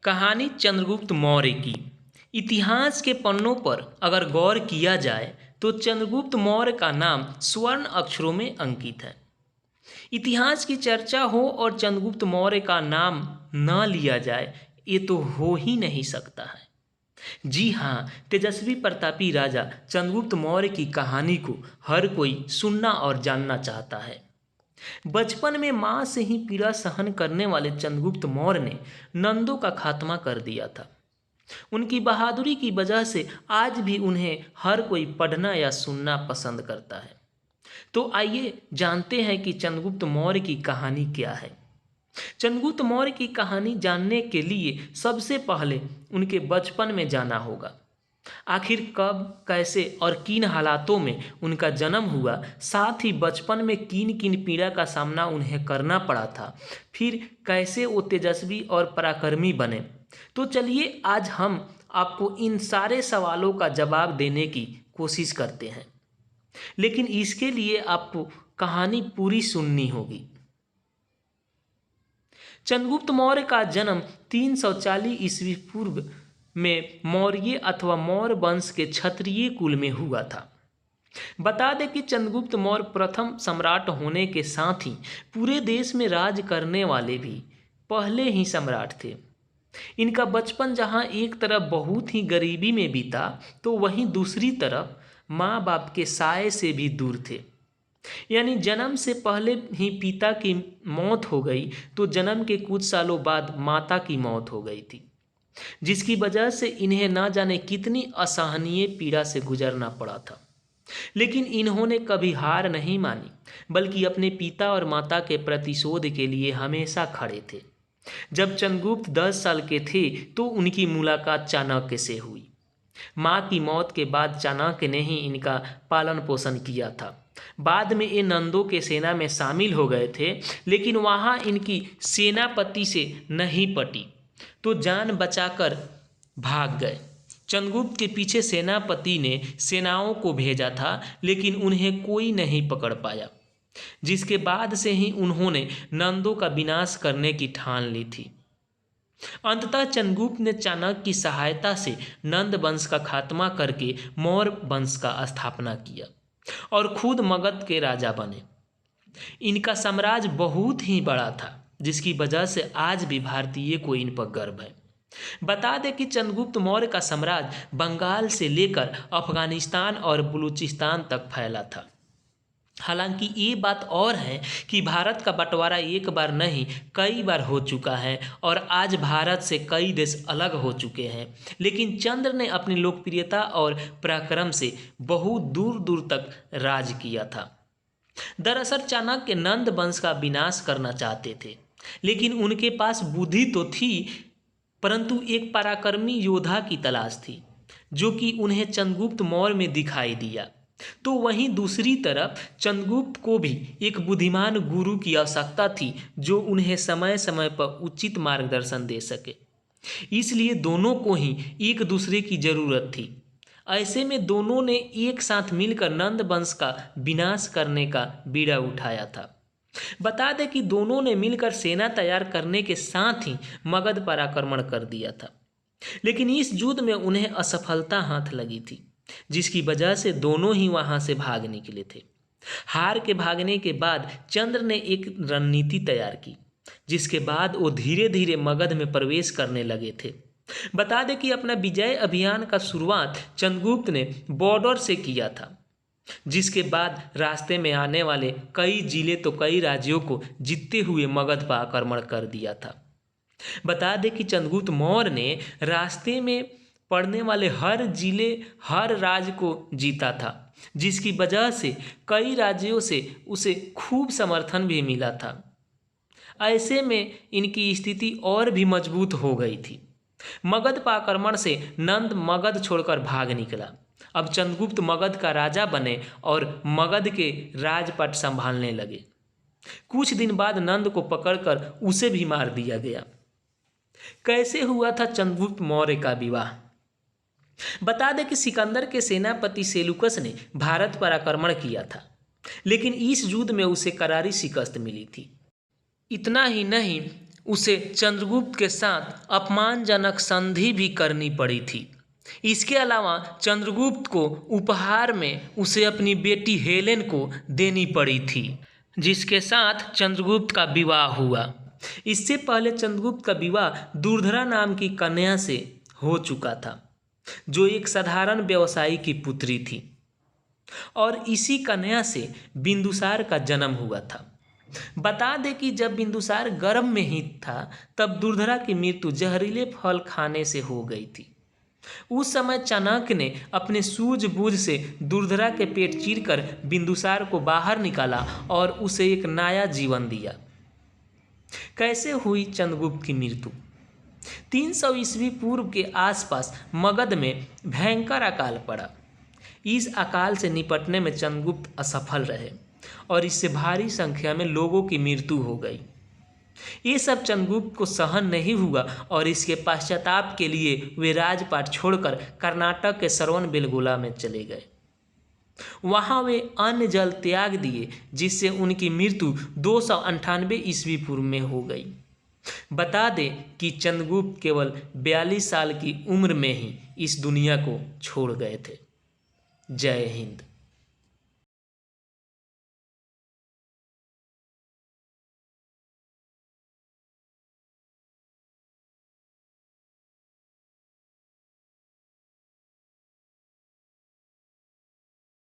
कहानी चंद्रगुप्त मौर्य की। इतिहास के पन्नों पर अगर गौर किया जाए तो चंद्रगुप्त मौर्य का नाम स्वर्ण अक्षरों में अंकित है। इतिहास की चर्चा हो और चंद्रगुप्त मौर्य का नाम न लिया जाए, ये तो हो ही नहीं सकता है। जी हाँ, तेजस्वी प्रतापी राजा चंद्रगुप्त मौर्य की कहानी को हर कोई सुनना और जानना चाहता है। बचपन में मां से ही पीड़ा सहन करने वाले चंद्रगुप्त मौर्य ने नंदों का खात्मा कर दिया था। उनकी बहादुरी की वजह से आज भी उन्हें हर कोई पढ़ना या सुनना पसंद करता है। तो आइए जानते हैं कि चंद्रगुप्त मौर्य की कहानी क्या है। चंद्रगुप्त मौर्य की कहानी जानने के लिए सबसे पहले उनके बचपन में जाना होगा। आखिर कब, कैसे और किन हालातों में उनका जन्म हुआ, साथ ही बचपन में किन किन पीड़ा का सामना उन्हें करना पड़ा था, फिर कैसे वो तेजस्वी और पराक्रमी बने। तो चलिए आज हम आपको इन सारे सवालों का जवाब देने की कोशिश करते हैं, लेकिन इसके लिए आपको कहानी पूरी सुननी होगी। चंद्रगुप्त मौर्य का जन्म 340 ईस्वी पूर्व में मौर्य अथवा मौर्य वंश के क्षत्रिय कुल में हुआ था। बता दें कि चंद्रगुप्त मौर्य प्रथम सम्राट होने के साथ ही पूरे देश में राज करने वाले भी पहले ही सम्राट थे। इनका बचपन जहां एक तरफ बहुत ही गरीबी में बीता, तो वहीं दूसरी तरफ माँ बाप के साए से भी दूर थे। यानी जन्म से पहले ही पिता की मौत हो गई, तो जन्म के कुछ सालों बाद माता की मौत हो गई थी, जिसकी वजह से इन्हें ना जाने कितनी असहनीय पीड़ा से गुजरना पड़ा था। लेकिन इन्होंने कभी हार नहीं मानी, बल्कि अपने पिता और माता के प्रतिशोध के लिए हमेशा खड़े थे। जब चंद्रगुप्त 10 साल के थे तो उनकी मुलाकात चाणक्य से हुई। माँ की मौत के बाद चाणक्य ने ही इनका पालन पोषण किया था। बाद में ये नंदों के सेना में शामिल हो गए थे, लेकिन वहाँ इनकी सेनापति से नहीं पटी, तो जान बचाकर भाग गए। चंद्रगुप्त के पीछे सेनापति ने सेनाओं को भेजा था, लेकिन उन्हें कोई नहीं पकड़ पाया, जिसके बाद से ही उन्होंने नंदों का विनाश करने की ठान ली थी। अंततः चंद्रगुप्त ने चाणक्य की सहायता से नंद वंश का खात्मा करके मौर्य वंश का स्थापना किया और खुद मगध के राजा बने। इनका साम्राज्य बहुत ही बड़ा था, जिसकी वजह से आज भी भारतीय को इन पर गर्व है। बता दें कि चंद्रगुप्त मौर्य का साम्राज्य बंगाल से लेकर अफगानिस्तान और बलूचिस्तान तक फैला था। हालांकि ये बात और है कि भारत का बंटवारा एक बार नहीं कई बार हो चुका है और आज भारत से कई देश अलग हो चुके हैं, लेकिन चंद्र ने अपनी लोकप्रियता और पराक्रम से बहुत दूर दूर तक राज किया था। दरअसल चाणक्य नंद वंश का विनाश करना चाहते थे, लेकिन उनके पास बुद्धि तो थी, परंतु एक पराक्रमी योद्धा की तलाश थी, जो कि उन्हें चंद्रगुप्त मौर्य में दिखाई दिया। तो वहीं दूसरी तरफ चंद्रगुप्त को भी एक बुद्धिमान गुरु की आवश्यकता थी, जो उन्हें समय समय पर उचित मार्गदर्शन दे सके। इसलिए दोनों को ही एक दूसरे की जरूरत थी। ऐसे में दोनों ने एक साथ मिलकर नंद वंश का विनाश करने का बीड़ा उठाया था। बता दें कि दोनों ने मिलकर सेना तैयार करने के साथ ही मगध पर आक्रमण कर दिया था, लेकिन इस युद्ध में उन्हें असफलता हाथ लगी थी, जिसकी वजह से दोनों ही वहां से भाग निकले थे। हार के भागने के बाद चंद्र ने एक रणनीति तैयार की, जिसके बाद वो धीरे धीरे मगध में प्रवेश करने लगे थे। बता दें कि अपना विजय अभियान का शुरुआत चंद्रगुप्त ने बॉर्डर से किया था, जिसके बाद रास्ते में आने वाले कई जिले तो कई राज्यों को जीतते हुए मगध पर आक्रमण कर दिया था। बता दें कि चंद्रगुप्त मौर्य ने रास्ते में पड़ने वाले हर जिले, हर राज्य को जीता था, जिसकी वजह से कई राज्यों से उसे खूब समर्थन भी मिला था। ऐसे में इनकी स्थिति और भी मजबूत हो गई थी। मगध पर आक्रमण से नंद मगध छोड़कर भाग निकला। अब चंद्रगुप्त मगध का राजा बने और मगध के राजपट संभालने लगे। कुछ दिन बाद नंद को पकड़कर उसे भी मार दिया गया। कैसे हुआ था चंद्रगुप्त मौर्य का विवाह? बता दें कि सिकंदर के सेनापति सेलुकस ने भारत पर आक्रमण किया था, लेकिन इस युद्ध में उसे करारी शिकस्त मिली थी। इतना ही नहीं, उसे चंद्रगुप्त के साथ अपमानजनक संधि भी करनी पड़ी थी। इसके अलावा चंद्रगुप्त को उपहार में उसे अपनी बेटी हेलेन को देनी पड़ी थी, जिसके साथ चंद्रगुप्त का विवाह हुआ। इससे पहले चंद्रगुप्त का विवाह दुर्धरा नाम की कन्या से हो चुका था, जो एक साधारण व्यवसायी की पुत्री थी, और इसी कन्या से बिंदुसार का जन्म हुआ था। बता दें कि जब बिंदुसार गर्भ में ही था तब दुर्धरा की मृत्यु जहरीले फल खाने से हो गई थी। उस समय चाणक्य ने अपने सूझबूझ से दुर्धरा के पेट चीरकर बिंदुसार को बाहर निकाला और उसे एक नया जीवन दिया। कैसे हुई चंद्रगुप्त की मृत्यु? 300 ईस्वी पूर्व के आसपास मगध में भयंकर अकाल पड़ा। इस अकाल से निपटने में चंद्रगुप्त असफल रहे और इससे भारी संख्या में लोगों की मृत्यु हो गई। ये सब चंद्रगुप्त को सहन नहीं हुआ और इसके पश्चाताप के लिए वे राजपाट छोड़कर कर्नाटक के श्रवणबेलगोला में चले गए। वहाँ वे अन्न जल त्याग दिए, जिससे उनकी मृत्यु 298 ईस्वी पूर्व में हो गई। बता दें कि चंद्रगुप्त केवल 42 साल की उम्र में ही इस दुनिया को छोड़ गए थे। जय हिंद।